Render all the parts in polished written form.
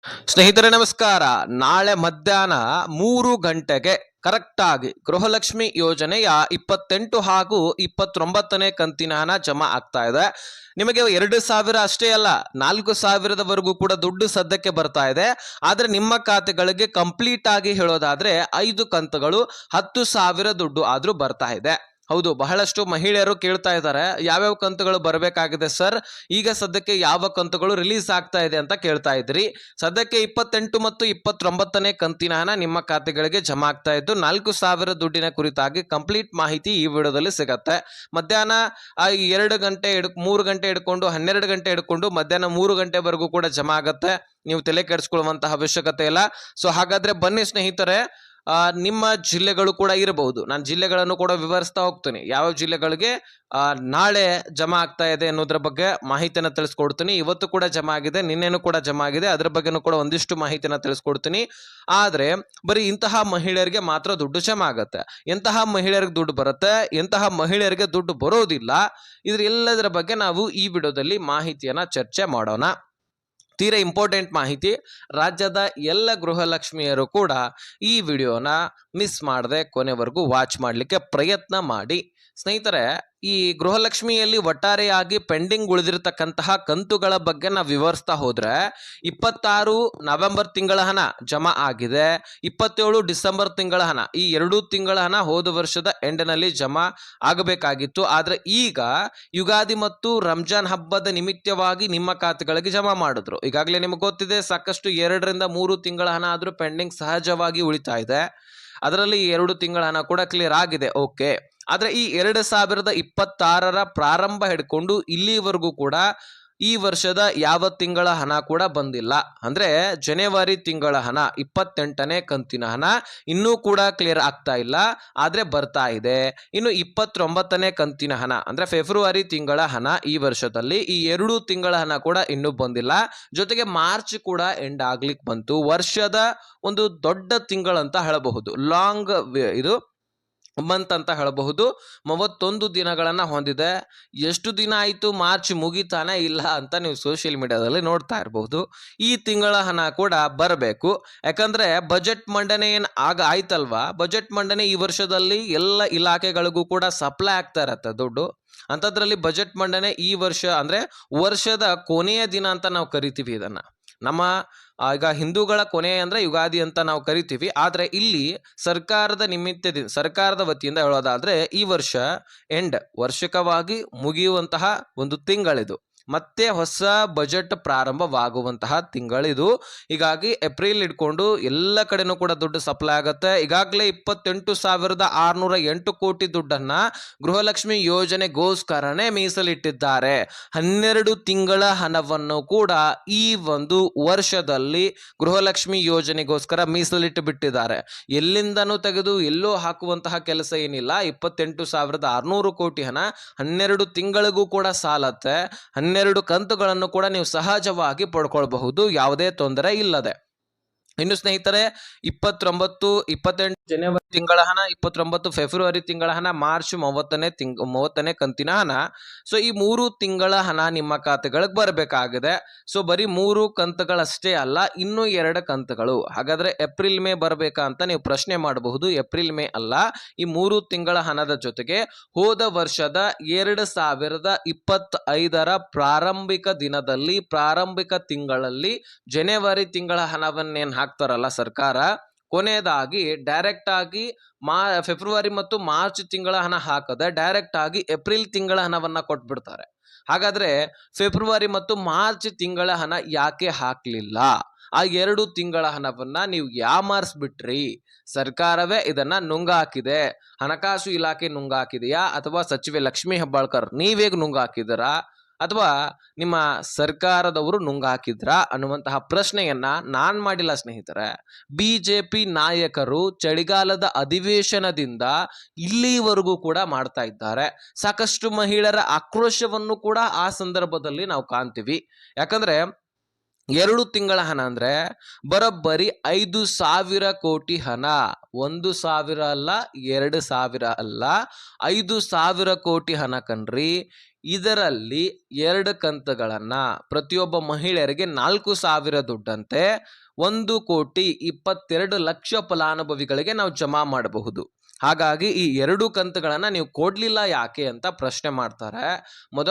ಸ್ನೇಹಿತರೆ ನಮಸ್ಕಾರ. ನಾಳೆ ಮಧ್ಯಾಹ್ನ 3 ಗಂಟೆಗೆ ಕರೆಕ್ಟ್ ಆಗಿ ಗೃಹಲಕ್ಷ್ಮಿ ಯೋಜನೆಯ 28 ಹಾಗೂ 29ನೇ ಕಂತಿನ ಹಣ ಜಮಾ ಆಗ್ತಾ ಇದೆ. ನಿಮಗೆ 2,000 ಅಷ್ಟೇ ಅಲ್ಲ, 4,000ವರೆಗೂ ಕೂಡ ದುಡ್ಡು ಸದ್ಯಕ್ಕೆ ಬರ್ತಾ ಇದೆ. ಆದ್ರೆ ನಿಮ್ಮ ಖಾತೆಗಳಿಗೆ ಕಂಪ್ಲೀಟ್ ಆಗಿ ಹೇಳೋದಾದ್ರೆ 5 ಕಂತುಗಳು 10,000 ದುಡ್ಡು ಆದ್ರೂ ಬರ್ತಾ ಇದೆ. ಹೌದು, ಬಹಳಷ್ಟು ಮಹಿಳೆಯರು ಕೇಳ್ತಾ ಇದ್ದಾರೆ, ಯಾವ್ಯಾವ ಕಂತುಗಳು ಬರಬೇಕಾಗಿದೆ ಸರ್, ಈಗ ಸದ್ಯಕ್ಕೆ ಯಾವ ಕಂತುಗಳು ರಿಲೀಸ್ ಆಗ್ತಾ ಇದೆ ಅಂತ ಕೇಳ್ತಾ ಇದ್ರಿ. ಸದ್ಯಕ್ಕೆ 28 ಮತ್ತು 29ನೇ ಕಂತಿನ ಹಣ ನಿಮ್ಮ ಖಾತೆಗಳಿಗೆ ಜಮಾ ಆಗ್ತಾ ಇದ್ದು 4,000 ದುಡ್ಡಿನ ಕುರಿತಾಗಿ ಕಂಪ್ಲೀಟ್ ಮಾಹಿತಿ ಈ ವಿಡಿಯೋದಲ್ಲಿ ಸಿಗತ್ತೆ. ಮಧ್ಯಾಹ್ನ 2 ಗಂಟೆ 3 ಗಂಟೆ ಹಿಡ್ಕೊಂಡು 12 ಗಂಟೆ ಹಿಡ್ಕೊಂಡು ಮಧ್ಯಾಹ್ನ 3 ಗಂಟೆವರೆಗೂ ಕೂಡ ಜಮಾ ಆಗತ್ತೆ. ನೀವು ತಲೆ ಕೆಡಿಸ್ಕೊಳ್ಳುವಂತಹ ಅವಶ್ಯಕತೆ ಇಲ್ಲ. ಸೊ ಹಾಗಾದ್ರೆ ಬನ್ನಿ ಸ್ನೇಹಿತರೆ, ನಿಮ್ಮ ಜಿಲ್ಲೆಗಳು ಕೂಡ ಇರಬಹುದು. ನಾನು ಜಿಲ್ಲೆಗಳನ್ನು ಕೂಡ ವಿವರಿಸ್ತಾ ಹೋಗ್ತೀನಿ. ಯಾವ ಜಿಲ್ಲೆಗಳಿಗೆ ನಾಳೆ ಜಮಾ ಆಗ್ತಾ ಇದೆ ಅನ್ನೋದ್ರ ಬಗ್ಗೆ ಮಾಹಿತಿಯನ್ನು ತಿಳಿಸ್ಕೊಡ್ತೀನಿ. ಇವತ್ತು ಕೂಡ ಜಮಾ ಆಗಿದೆ, ನಿನ್ನೆನೂ ಕೂಡ ಜಮಾ ಆಗಿದೆ, ಅದ್ರ ಬಗ್ಗೆನೂ ಕೂಡ ಒಂದಿಷ್ಟು ಮಾಹಿತಿನ ತಿಳಿಸ್ಕೊಡ್ತೀನಿ. ಆದ್ರೆ ಬರೀ ಇಂತಹ ಮಹಿಳೆಯರಿಗೆ ಮಾತ್ರ ದುಡ್ಡು ಜಮಾ ಆಗತ್ತೆ. ಎಂತಹ ಮಹಿಳೆಯರಿಗೆ ದುಡ್ಡು ಬರುತ್ತೆ, ಎಂತಹ ಮಹಿಳೆಯರಿಗೆ ದುಡ್ಡು ಬರೋದಿಲ್ಲ, ಇದ್ರ ಎಲ್ಲದರ ಬಗ್ಗೆ ನಾವು ಈ ವಿಡಿಯೋದಲ್ಲಿ ಮಾಹಿತಿಯನ್ನ ಚರ್ಚೆ ಮಾಡೋಣ. ತೀರಾ ಇಂಪಾರ್ಟೆಂಟ್ ಮಾಹಿತಿ. ರಾಜ್ಯದ ಎಲ್ಲ ಗೃಹಲಕ್ಷ್ಮಿಯರು ಕೂಡ ಈ ವಿಡಿಯೋನ ಮಿಸ್ ಮಾಡದೆ ಕೊನೆವರೆಗೂ ವಾಚ್ ಮಾಡಲಿಕ್ಕೆ ಪ್ರಯತ್ನ ಮಾಡಿ. ಸ್ನೇಹಿತರೆ, ಈ ಗೃಹಲಕ್ಷ್ಮಿಯಲ್ಲಿ ಒಟ್ಟಾರೆಯಾಗಿ ಪೆಂಡಿಂಗ್ ಉಳಿದಿರತಕ್ಕಂತಹ ಕಂತುಗಳ ಬಗ್ಗೆ ನಾವು ವಿವರಿಸ್ತಾ ಹೋದ್ರೆ 26 ನವೆಂಬರ್ ತಿಂಗಳ ಹಣ ಜಮಾ ಆಗಿದೆ, 27 ಡಿಸೆಂಬರ್ ತಿಂಗಳ ಹಣ, ಈ 2 ತಿಂಗಳ ಹಣ ಹೋದ ವರ್ಷದ ಎಂಡ್ನಲ್ಲಿ ಜಮಾ ಆಗಬೇಕಾಗಿತ್ತು. ಆದ್ರೆ ಈಗ ಯುಗಾದಿ ಮತ್ತು ರಂಜಾನ್ ಹಬ್ಬದ ನಿಮಿತ್ತವಾಗಿ ನಿಮ್ಮ ಖಾತೆಗಳಿಗೆ ಜಮಾ ಮಾಡಿದ್ರು. ಈಗಾಗಲೇ ನಿಮಗೆ ಗೊತ್ತಿದೆ, ಸಾಕಷ್ಟು 2 ರಿಂದ 3 ತಿಂಗಳ ಹಣ ಆದ್ರೂ ಪೆಂಡಿಂಗ್ ಸಹಜವಾಗಿ ಉಳಿತಾ ಇದೆ. ಅದರಲ್ಲಿ 2 ತಿಂಗಳ ಹಣ ಕೂಡ ಕ್ಲಿಯರ್ ಆಗಿದೆ. ಓಕೆ, ಆದ್ರೆ ಈ 2026ರ ಪ್ರಾರಂಭ ಹಿಡ್ಕೊಂಡು ಇಲ್ಲಿವರೆಗೂ ಕೂಡ ಈ ವರ್ಷದ ಯಾವ ತಿಂಗಳ ಹಣ ಕೂಡ ಬಂದಿಲ್ಲ. ಅಂದ್ರೆ ಜನವರಿ ತಿಂಗಳ ಹಣ 28ನೇ ಕಂತಿನ ಹಣ ಇನ್ನೂ ಕೂಡ ಕ್ಲಿಯರ್ ಆಗ್ತಾ ಇಲ್ಲ, ಆದ್ರೆ ಬರ್ತಾ ಇದೆ. ಇನ್ನು 29ನೇ ಕಂತಿನ ಹಣ ಅಂದ್ರೆ ಫೆಬ್ರವರಿ ತಿಂಗಳ ಹಣ ಈ ವರ್ಷದಲ್ಲಿ, ಈ 2 ತಿಂಗಳ ಹಣ ಕೂಡ ಇನ್ನೂ ಬಂದಿಲ್ಲ. ಜೊತೆಗೆ ಮಾರ್ಚ್ ಕೂಡ ಎಂಡ್ ಆಗ್ಲಿಕ್ಕೆ ಬಂತು. ವರ್ಷದ ಒಂದು ದೊಡ್ಡ ತಿಂಗಳಂತ ಹೇಳಬಹುದು, ಲಾಂಗ್ ಇದು ಮಂತ್ ಅಂತ ಹೇಳಬಹುದು. 31 ದಿನಗಳನ್ನ ಹೊಂದಿದೆ. ಎಷ್ಟು ದಿನ ಆಯ್ತು ಮಾರ್ಚ್ ಮುಗಿತಾನೆ ಇಲ್ಲ ಅಂತ ನೀವು ಸೋಷಿಯಲ್ ಮೀಡಿಯಾದಲ್ಲಿ ನೋಡ್ತಾ ಇರಬಹುದು. ಈ ತಿಂಗಳ ಹಣ ಕೂಡ ಬರಬೇಕು. ಯಾಕಂದ್ರೆ ಬಜೆಟ್ ಮಂಡನೆ ಆಯ್ತಲ್ವಾ, ಬಜೆಟ್ ಮಂಡನೆ ಈ ವರ್ಷದಲ್ಲಿ ಎಲ್ಲ ಇಲಾಖೆಗಳಿಗೂ ಕೂಡ ಸಪ್ಲೈ ಆಗ್ತಾ ಇರತ್ತೆ ದುಡ್ಡು. ಅಂತದ್ರಲ್ಲಿ ಬಜೆಟ್ ಮಂಡನೆ ಈ ವರ್ಷ ಅಂದ್ರೆ ವರ್ಷದ ಕೊನೆಯ ದಿನ ಅಂತ ನಾವು ಕರಿತೀವಿ ಇದನ್ನ. ನಮ್ಮ ಈಗ ಹಿಂದೂಗಳ ಕೊನೆ ಅಂದ್ರೆ ಯುಗಾದಿ ಅಂತ ನಾವು ಕರಿತೀವಿ. ಆದ್ರೆ ಇಲ್ಲಿ ಸರ್ಕಾರದ ವತಿಯಿಂದ ಹೇಳೋದಾದ್ರೆ ಈ ವರ್ಷ ಎಂಡ್ ವರ್ಷಕವಾಗಿ ಮುಗಿಯುವಂತಹ ಒಂದು ತಿಂಗಳಿದು, ಮತ್ತೆ ಹೊಸ ಬಜೆಟ್ ಪ್ರಾರಂಭವಾಗುವಂತಹ ತಿಂಗಳಿದು. ಹೀಗಾಗಿ ಏಪ್ರಿಲ್ ಹಿಡ್ಕೊಂಡು ಎಲ್ಲ ಕಡೆನೂ ಕೂಡ ದುಡ್ಡು ಸಪ್ಲೈ ಆಗುತ್ತೆ. ಈಗಾಗಲೇ 28,608 ಕೋಟಿ ದುಡ್ಡನ್ನ ಗೃಹಲಕ್ಷ್ಮಿ ಯೋಜನೆಗೋಸ್ಕರನೇ ಮೀಸಲಿಟ್ಟಿದ್ದಾರೆ. 12 ತಿಂಗಳ ಹಣವನ್ನು ಕೂಡ ಈ ಒಂದು ವರ್ಷದಲ್ಲಿ ಗೃಹಲಕ್ಷ್ಮಿ ಯೋಜನೆಗೋಸ್ಕರ ಮೀಸಲಿಟ್ಟು ಬಿಟ್ಟಿದ್ದಾರೆ. ಎಲ್ಲಿಂದನೂ ತೆಗೆದು ಎಲ್ಲೋ ಹಾಕುವಂತಹ ಕೆಲಸ ಏನಿಲ್ಲ. 28,600 ಕೋಟಿ ಹಣ 12 ತಿಂಗಳಿಗೂ ಕೂಡ ಸಾಲತ್ತೆ. 12 ಕಂತುಗಳನ್ನು ಕೂಡ ನೀವು ಸಹಜವಾಗಿ ಪಡ್ಕೊಳ್ಬಹುದು, ಯಾವುದೇ ತೊಂದರೆ ಇಲ್ಲದೆ. ಇನ್ನು ಸ್ನೇಹಿತರೆ, 29, 28 ಜನವರಿ ತಿಂಗಳ ಹಣ, 29 ಫೆಬ್ರವರಿ ತಿಂಗಳ ಹಣ, ಮಾರ್ಚ್ 30ನೇ ಕಂತಿನ ಹಣ. ಸೊ ಈ 3 ತಿಂಗಳ ಹಣ ನಿಮ್ಮ ಖಾತೆಗಳಿಗೆ ಬರಬೇಕಾಗಿದೆ. ಸೊ ಬರೀ 3 ಕಂತುಗಳಷ್ಟೇ ಅಲ್ಲ, ಇನ್ನೂ 2 ಕಂತುಗಳು. ಹಾಗಾದ್ರೆ ಏಪ್ರಿಲ್ ಮೇ ಬರಬೇಕಾ ಅಂತ ನೀವು ಪ್ರಶ್ನೆ ಮಾಡಬಹುದು. ಏಪ್ರಿಲ್ ಮೇ ಅಲ್ಲ, ಈ 3 ತಿಂಗಳ ಹಣದ ಜೊತೆಗೆ ಹೋದ ವರ್ಷದ 2025ರ ಪ್ರಾರಂಭಿಕ ದಿನದಲ್ಲಿ, ಪ್ರಾರಂಭಿಕ ತಿಂಗಳಲ್ಲಿ ಜನವರಿ ತಿಂಗಳ ಹಣವನ್ನೇನು ಹಾಕ್ತಾರಲ್ಲ ಸರ್ಕಾರ, ಕೊನೆಯದಾಗಿ ಡೈರೆಕ್ಟ್ ಆಗಿ ಫೆಬ್ರವರಿ ಮತ್ತು ಮಾರ್ಚ್ ತಿಂಗಳ ಹಣ ಹಾಕದೆ ಡೈರೆಕ್ಟ್ ಆಗಿ ಏಪ್ರಿಲ್ ತಿಂಗಳ ಹಣವನ್ನ ಕೊಟ್ಬಿಡ್ತಾರೆ. ಹಾಗಾದ್ರೆ ಫೆಬ್ರವರಿ ಮತ್ತು ಮಾರ್ಚ್ ತಿಂಗಳ ಹಣ ಯಾಕೆ ಹಾಕ್ಲಿಲ್ಲ? ಆ 2 ತಿಂಗಳ ಹಣವನ್ನ ನೀವು ಯಾಮಾರಿಸ್ಬಿಟ್ರಿ. ಸರ್ಕಾರವೇ ಇದನ್ನ ನುಂಗ ಹಾಕಿದೆ. ಹಣಕಾಸು ಇಲಾಖೆ ನುಂಗ ಹಾಕಿದೆಯಾ, ಅಥವಾ ಸಚಿವೆ ಲಕ್ಷ್ಮೀ ಹೆಬ್ಬಾಳ್ಕರ್ ನೀವೇಗ ನುಂಗ ಹಾಕಿದರಾ, ಅಥವಾ ನಿಮ್ಮ ಸರ್ಕಾರದವರು ನುಂಗ ಹಾಕಿದ್ರಾ ಅನ್ನುವಂತಹ ಪ್ರಶ್ನೆಯನ್ನ ನಾನ್ ಮಾಡಿಲ್ಲ ಸ್ನೇಹಿತರೆ. ಬಿಜೆಪಿ ನಾಯಕರು ಚಳಿಗಾಲದ ಅಧಿವೇಶನದಿಂದ ಇಲ್ಲಿವರೆಗೂ ಕೂಡ ಮಾಡ್ತಾ ಇದ್ದಾರೆ. ಸಾಕಷ್ಟು ಮಹಿಳೆಯರ ಆಕ್ರೋಶವನ್ನು ಕೂಡ ಆ ಸಂದರ್ಭದಲ್ಲಿ ನಾವು ಕಾಣ್ತೀವಿ. ಯಾಕಂದ್ರೆ 2 ತಿಂಗಳ ಹಣ ಅಂದ್ರೆ ಬರೋಬ್ಬರಿ 5,000 ಕೋಟಿ ಹಣ. 1,000 ಅಲ್ಲ, 2,000 ಅಲ್ಲ, 5,000 ಕೋಟಿ ಹಣ ಕಣ್ರಿ. ಇದರಲ್ಲಿ 2 ಕಂತುಗಳನ್ನ ಪ್ರತಿಯೊಬ್ಬ ಮಹಿಳೆಯರಿಗೆ 4,000 ದುಡ್ಡಂತೆ 1,22,00,000 ಫಲಾನುಭವಿಗಳಿಗೆ ನಾವು ಜಮಾ ಮಾಡಬಹುದು. ಹಾಗಾಗಿ ಈ 2 ಕಂತುಗಳನ್ನ ನೀವು ಕೊಡ್ಲಿಲ್ಲ ಯಾಕೆ ಅಂತ ಪ್ರಶ್ನೆ ಮಾಡ್ತಾರೆ.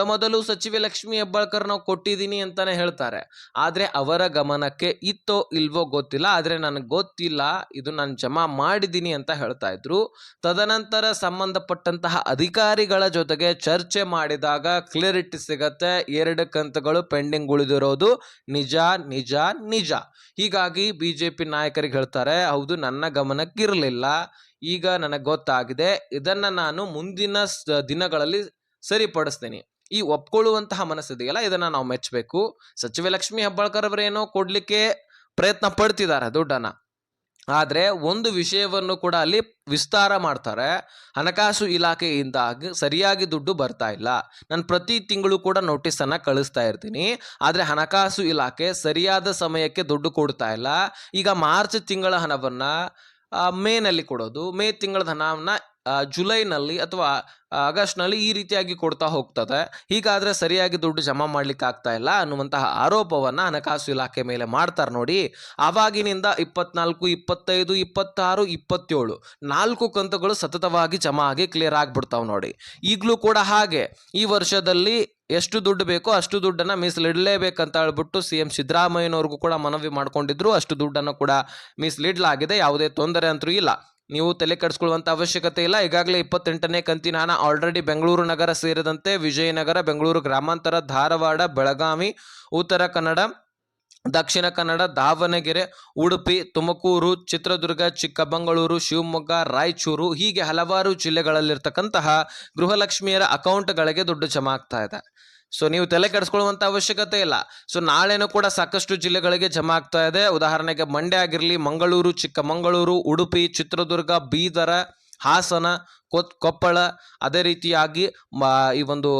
ಮೊದಲು ಸಚಿವೆ ಲಕ್ಷ್ಮಿ ಹೆಬ್ಬಾಳ್ಕರ್ ನಾವು ಕೊಟ್ಟಿದ್ದೀನಿ ಅಂತಾನೆ ಹೇಳ್ತಾರೆ. ಆದ್ರೆ ಅವರ ಗಮನಕ್ಕೆ ಇತ್ತೋ ಇಲ್ವೋ ಗೊತ್ತಿಲ್ಲ. ಆದ್ರೆ ನನಗೆ ಗೊತ್ತಿಲ್ಲ, ಇದು ನಾನು ಜಮಾ ಮಾಡಿದ್ದೀನಿ ಅಂತ ಹೇಳ್ತಾ ಇದ್ರು. ತದನಂತರ ಸಂಬಂಧಪಟ್ಟಂತಹ ಅಧಿಕಾರಿಗಳ ಜೊತೆಗೆ ಚರ್ಚೆ ಮಾಡಿದಾಗ ಕ್ಲಿಯರಿಟಿ ಸಿಗತ್ತೆ, 2 ಕಂತುಗಳು ಪೆಂಡಿಂಗ್ ಉಳಿದಿರೋದು ನಿಜ ನಿಜ ನಿಜ. ಹೀಗಾಗಿ ಬಿಜೆಪಿ ನಾಯಕರಿಗೆ ಹೇಳ್ತಾರೆ, ಹೌದು ನನ್ನ ಗಮನಕ್ಕಿರಲಿಲ್ಲ, ಈಗ ನನಗೆ ಗೊತ್ತಾಗಿದೆ, ಇದನ್ನ ನಾನು ಮುಂದಿನ ದಿನಗಳಲ್ಲಿ ಸರಿಪಡಿಸ್ತೀನಿ. ಈ ಒಪ್ಕೊಳ್ಳುವಂತಹ ಮನಸ್ಸಿದೆಯಲ್ಲ, ಇದನ್ನ ನಾವು ಮೆಚ್ಚಬೇಕು. ಸಚಿವೆ ಲಕ್ಷ್ಮಿ ಹೆಬ್ಬಾಳ್ಕರ್ ಅವರೇನೋ ಕೊಡ್ಲಿಕ್ಕೆ ಪ್ರಯತ್ನ ಪಡ್ತಿದ್ದಾರೆ ದುಡ್ಡನ್ನ, ಆದ್ರೆ ಒಂದು ವಿಷಯವನ್ನು ಕೂಡ ಅಲ್ಲಿ ವಿಸ್ತಾರ ಮಾಡ್ತಾರೆ. ಹಣಕಾಸು ಇಲಾಖೆಯಿಂದ ಸರಿಯಾಗಿ ದುಡ್ಡು ಬರ್ತಾ ಇಲ್ಲ, ನಾನು ಪ್ರತಿ ತಿಂಗಳು ಕೂಡ ನೋಟಿಸ್ ಅನ್ನ ಕಳಿಸ್ತಾ ಇರ್ತೀನಿ, ಆದ್ರೆ ಹಣಕಾಸು ಇಲಾಖೆ ಸರಿಯಾದ ಸಮಯಕ್ಕೆ ದುಡ್ಡು ಕೊಡ್ತಾ ಇಲ್ಲ. ಈಗ ಮಾರ್ಚ್ ತಿಂಗಳ ಹಣವನ್ನ ಮೇನಲ್ಲಿ ಕೊಡೋದು, ಮೇ ತಿಂಗಳ ಹಣವನ್ನ ಜುಲೈನಲ್ಲಿ ಅಥವಾ ಆಗಸ್ಟ್ನಲ್ಲಿ ಈ ರೀತಿಯಾಗಿ ಕೊಡ್ತಾ ಹೋಗ್ತದೆ. ಹೀಗಾದ್ರೆ ಸರಿಯಾಗಿ ದುಡ್ಡು ಜಮಾ ಮಾಡ್ಲಿಕ್ಕೆ ಆಗ್ತಾ ಇಲ್ಲ ಅನ್ನುವಂತಹ ಆರೋಪವನ್ನ ಹಣಕಾಸು ಇಲಾಖೆ ಮೇಲೆ ಮಾಡ್ತಾರೆ ನೋಡಿ. ಆವಾಗಿನಿಂದ 24, 25, 26, 27 4 ಕಂತುಗಳು ಸತತವಾಗಿ ಜಮಾ ಆಗಿ ಕ್ಲಿಯರ್ ಆಗ್ಬಿಡ್ತಾವ್ ನೋಡಿ. ಈಗಲೂ ಕೂಡ ಹಾಗೆ ಈ ವರ್ಷದಲ್ಲಿ ಎಷ್ಟು ದುಡ್ಡು ಬೇಕೋ ಅಷ್ಟು ದುಡ್ಡನ್ನ ಮೀಸಲಿಡಲೇಬೇಕಂತ ಹೇಳ್ಬಿಟ್ಟು CM ಸಿದ್ದರಾಮಯ್ಯನವ್ರಿಗೂ ಕೂಡ ಮನವಿ ಮಾಡ್ಕೊಂಡಿದ್ರು. ಅಷ್ಟು ದುಡ್ಡನ್ನು ಕೂಡ ಮೀಸಲಿಡಲಾಗಿದೆ, ಯಾವುದೇ ತೊಂದರೆ ಅಂತೂ ಇಲ್ಲ, ನೀವು ತಲೆ ಕೆಡಿಸ್ಕೊಳ್ಳುವಂತ ಅವಶ್ಯಕತೆ ಇಲ್ಲ. ಈಗಾಗಲೇ 28ನೇ ಕಂತಿನ ಹಣ ಆಲ್ರೆಡಿ ಬೆಂಗಳೂರು ನಗರ ಸೇರಿದಂತೆ ವಿಜಯನಗರ, ಬೆಂಗಳೂರು ಗ್ರಾಮಾಂತರ, ಧಾರವಾಡ, ಬೆಳಗಾವಿ, ಉತ್ತರ ಕನ್ನಡ, ದಕ್ಷಿಣ ಕನ್ನಡ, ದಾವಣಗೆರೆ, ಉಡುಪಿ, ತುಮಕೂರು, ಚಿತ್ರದುರ್ಗ, ಚಿಕ್ಕಮಗಳೂರು, ಶಿವಮೊಗ್ಗ, ರಾಯಚೂರು ಹೀಗೆ ಹಲವಾರು ಜಿಲ್ಲೆಗಳಲ್ಲಿರ್ತಕ್ಕಂತಹ ಗೃಹಲಕ್ಷ್ಮಿಯರ ಅಕೌಂಟ್ಗಳಿಗೆ ದುಡ್ಡು ಜಮಾ ಆಗ್ತಾ ಇದೆ. ಸೊ ನೀವು ತಲೆ ಕೆಡಿಸ್ಕೊಳ್ಳುವಂತ ಅವಶ್ಯಕತೆ ಇಲ್ಲ. ಸೊ ನಾಳೆನೂ ಕೂಡ ಸಾಕಷ್ಟು ಜಿಲ್ಲೆಗಳಿಗೆ ಜಮಾ ಆಗ್ತಾ ಇದೆ. ಉದಾಹರಣೆಗೆ ಮಂಡ್ಯ ಆಗಿರಲಿ, ಮಂಗಳೂರು, ಚಿಕ್ಕಮಗಳೂರು, ಉಡುಪಿ, ಚಿತ್ರದುರ್ಗ, ಬೀದರ, ಹಾಸನ, ಕೊಪ್ಪಳ, ಅದೇ ರೀತಿಯಾಗಿ ಈ ಒಂದು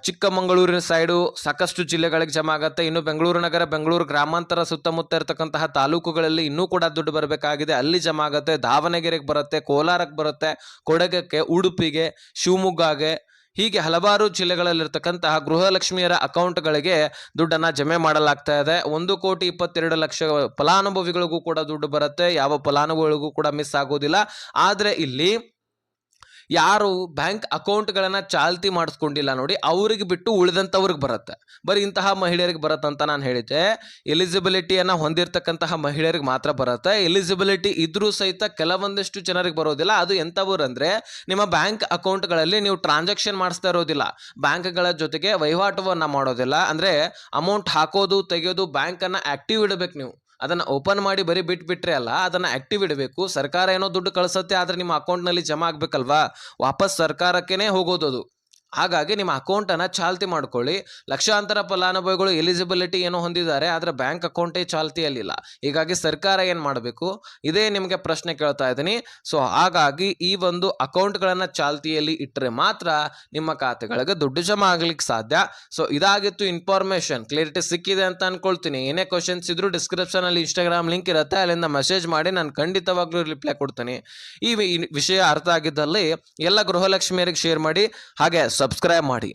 ಚಿಕ್ಕಮಗಳೂರಿನ ಸೈಡು ಸಾಕಷ್ಟು ಜಿಲ್ಲೆಗಳಿಗೆ ಜಮಾ ಆಗುತ್ತೆ. ಇನ್ನು ಬೆಂಗಳೂರು ನಗರ, ಬೆಂಗಳೂರು ಗ್ರಾಮಾಂತರ ಸುತ್ತಮುತ್ತ ಇರತಕ್ಕಂತಹ ತಾಲೂಕುಗಳಲ್ಲಿ ಇನ್ನೂ ಕೂಡ ದುಡ್ಡು ಬರಬೇಕಾಗಿದೆ, ಅಲ್ಲಿ ಜಮಾ ಆಗುತ್ತೆ. ದಾವಣಗೆರೆಗೆ ಬರುತ್ತೆ, ಕೋಲಾರಕ್ಕೆ ಬರುತ್ತೆ, ಕೊಡಗಕ್ಕೆ, ಉಡುಪಿಗೆ, ಶಿವಮೊಗ್ಗಗೆ, ಹೀಗೆ ಹಲವಾರು ಜಿಲ್ಲೆಗಳಲ್ಲಿರ್ತಕ್ಕಂತಹ ಗೃಹಲಕ್ಷ್ಮಿಯರ ಅಕೌಂಟ್ಗಳಿಗೆ ದುಡ್ಡನ್ನ ಜಮೆ ಮಾಡಲಾಗ್ತಾ ಇದೆ. 1,22,00,000 ಫಲಾನುಭವಿಗಳಿಗೂ ಕೂಡ ದುಡ್ಡು ಬರುತ್ತೆ, ಯಾವ ಫಲಾನುಭವಿಗಳಿಗೂ ಕೂಡ ಮಿಸ್ ಆಗೋದಿಲ್ಲ. ಆದ್ರೆ ಇಲ್ಲಿ ಯಾರು ಬ್ಯಾಂಕ್ ಅಕೌಂಟ್ಗಳನ್ನ ಚಾಲ್ತಿ ಮಾಡಿಸ್ಕೊಂಡಿಲ್ಲ ನೋಡಿ, ಅವ್ರಿಗೆ ಬಿಟ್ಟು ಉಳಿದಂಥವ್ರಿಗೆ ಬರುತ್ತೆ. ಬರೀ ಇಂತಹ ಮಹಿಳೆಯರಿಗೆ ಬರುತ್ತಂತ ನಾನು ಹೇಳಿದ್ದೆ. ಎಲಿಜಿಬಿಲಿಟಿಯನ್ನ ಹೊಂದಿರತಕ್ಕಂತಹ ಮಹಿಳೆಯರಿಗೆ ಮಾತ್ರ ಬರುತ್ತೆ. ಎಲಿಜಿಬಿಲಿಟಿ ಇದ್ರೂ ಸಹಿತ ಕೆಲವೊಂದಿಷ್ಟು ಜನರಿಗೆ ಬರೋದಿಲ್ಲ. ಅದು ಎಂಥವ್ರು ಅಂದ್ರೆ, ನಿಮ್ಮ ಬ್ಯಾಂಕ್ ಅಕೌಂಟ್ಗಳಲ್ಲಿ ನೀವು ಟ್ರಾನ್ಸಾಕ್ಷನ್ ಮಾಡಿಸ್ತಾ ಇರೋದಿಲ್ಲ, ಬ್ಯಾಂಕ್ಗಳ ಜೊತೆಗೆ ವಹಿವಾಟವನ್ನ ಮಾಡೋದಿಲ್ಲ. ಅಂದ್ರೆ ಅಮೌಂಟ್ ಹಾಕೋದು ತೆಗೆಯೋದು, ಬ್ಯಾಂಕನ್ನು ಆಕ್ಟಿವ್ ಇಡಬೇಕು. ನೀವು ಅದನ್ನ ಓಪನ್ ಮಾಡಿ ಬರೀ ಬಿಟ್ಬಿಟ್ರೆ ಅಲ್ಲ, ಅದನ್ನ ಆಕ್ಟಿವ್ ಇಡಬೇಕು. ಸರ್ಕಾರ ಏನೋ ದುಡ್ಡು ಕಳಿಸುತ್ತೆ, ಆದ್ರೆ ನಿಮ್ಮ ಅಕೌಂಟ್ನಲ್ಲಿ ಜಮಾ ಆಗ್ಬೇಕಲ್ವಾ, ವಾಪಸ್ ಸರ್ಕಾರಕ್ಕೇನೆ ಹೋಗೋದು ಅದು. ಹಾಗಾಗಿ ನಿಮ್ಮ ಅಕೌಂಟನ್ನು ಚಾಲ್ತಿ ಮಾಡ್ಕೊಳ್ಳಿ. ಲಕ್ಷಾಂತರ ಫಲಾನುಭವಿಗಳು ಎಲಿಜಿಬಿಲಿಟಿ ಏನೋ ಹೊಂದಿದ್ದಾರೆ, ಆದರೆ ಬ್ಯಾಂಕ್ ಅಕೌಂಟೇ ಚಾಲ್ತಿಯಲ್ಲಿಲ್ಲ. ಹೀಗಾಗಿ ಸರ್ಕಾರ ಏನು ಮಾಡಬೇಕು, ಇದೇ ನಿಮಗೆ ಪ್ರಶ್ನೆ ಕೇಳ್ತಾ ಇದ್ದೀನಿ. ಸೊ ಹಾಗಾಗಿ ಈ ಒಂದು ಅಕೌಂಟ್ಗಳನ್ನು ಚಾಲ್ತಿಯಲ್ಲಿ ಇಟ್ಟರೆ ಮಾತ್ರ ನಿಮ್ಮ ಖಾತೆಗಳಿಗೆ ದುಡ್ಡು ಜಮಾ ಆಗ್ಲಿಕ್ಕೆ ಸಾಧ್ಯ. ಸೊ ಇದಾಗಿತ್ತು ಇನ್ಫಾರ್ಮೇಶನ್. ಕ್ಲಿಯರಿಟಿ ಸಿಕ್ಕಿದೆ ಅಂತ ಅನ್ಕೊಳ್ತೀನಿ. ಏನೇ ಕ್ವಶನ್ಸ್ ಇದ್ರೂ ಡಿಸ್ಕ್ರಿಪ್ಷನಲ್ಲಿ ಇನ್ಸ್ಟಾಗ್ರಾಮ್ ಲಿಂಕ್ ಇರುತ್ತೆ, ಅಲ್ಲಿಂದ ಮೆಸೇಜ್ ಮಾಡಿ, ನಾನು ಖಂಡಿತವಾಗ್ಲೂ ರಿಪ್ಲೈ ಕೊಡ್ತೀನಿ. ಈ ವಿಷಯ ಅರ್ಥ ಆಗಿದ್ದಲ್ಲಿ ಎಲ್ಲ ಗೃಹಲಕ್ಷ್ಮಿಯರಿಗೆ ಶೇರ್ ಮಾಡಿ, ಹಾಗೆ ಸಬ್ಸ್ಕ್ರೈಬ್ ಮಾಡಿ.